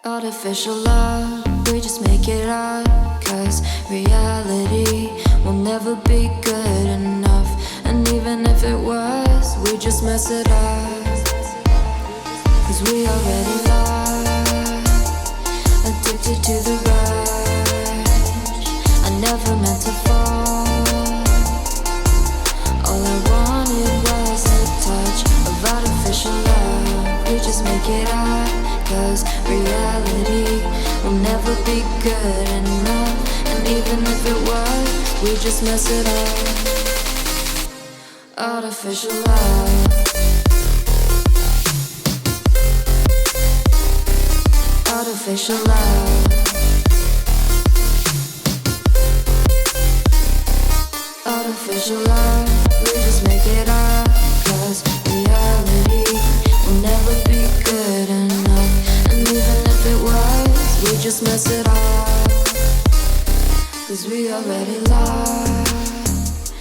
Artificial love, we just make it up. Cause reality will never be good enough. And even if it was, we just mess it up. Cause we already lost, addicted to the rush. I never meant to fall. All I wanted was a touch of artificial love. We just make it up. Cause reality will never be good enough. And even if it was, we just mess it up. Artificial love. Artificial love. Artificial love. We just make it up. Cause reality will never be good enough. And even if it was, we just mess it up. Cause we already lost,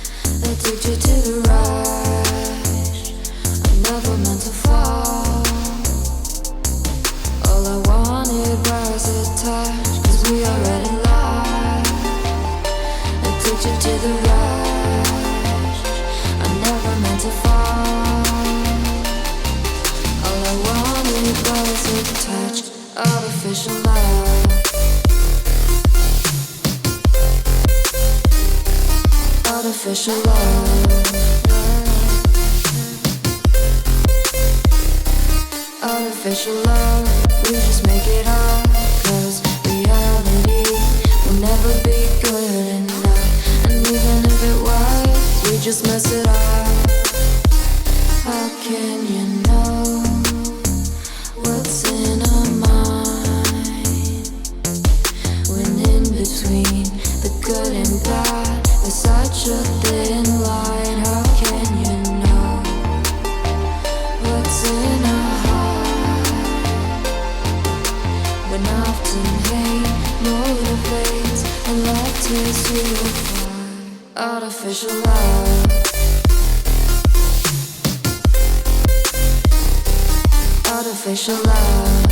addicted to the rush. I never meant to fall. All I wanted was a touch. Cause we already lost, addicted to the rush. I never meant to fall. All I wanted was a touch. Artificial love. Artificial love. Artificial love. We just make it up. Cause reality will never be good enough. And even if it was, we just mess it up. How can you know what's in our mind? When in between the good and bad, there's such a thin line. How can you know what's in our heart? When often hate motivates and love tears you apart. Artificial love. Artificial love.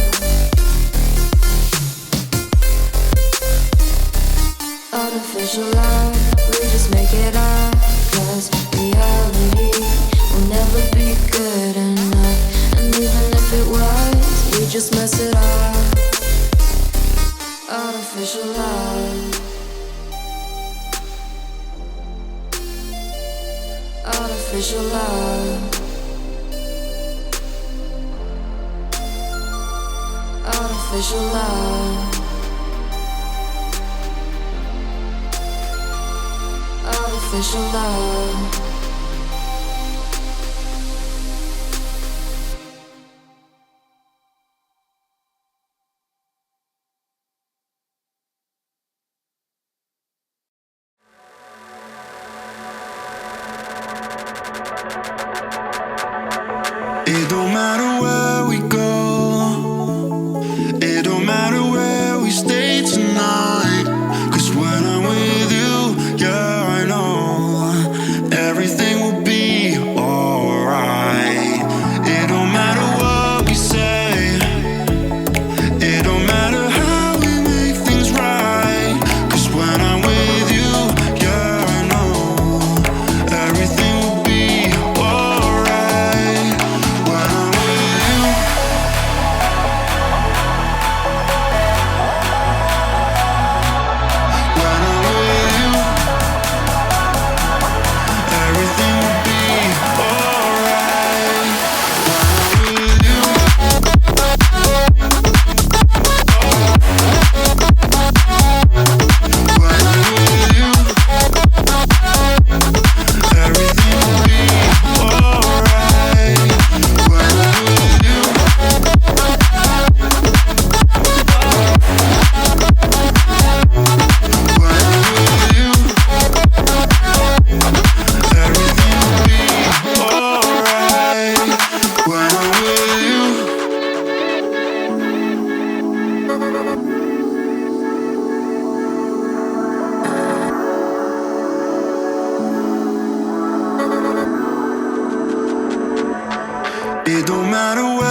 Artificial love. We just make it up. Cause reality will never be good enough. And even if it was, we just mess it up. Artificial love. Artificial love. Artificial love. Artificial love. It don't matter where we go, it don't matter where we stay tonight. Cause when I'm with you, yeah, I know everything will be alright. It don't matter what we say, it don't matter how we make things right. Cause when I'm with you, yeah, I know everything will be alright. When I'm with you, when I'm with you, everything will be alright. When I'm with you, when I'm with you, everything will be alright. When I'm with you, when I'm with you, everything will be alright. When I'm with you. It don't matter where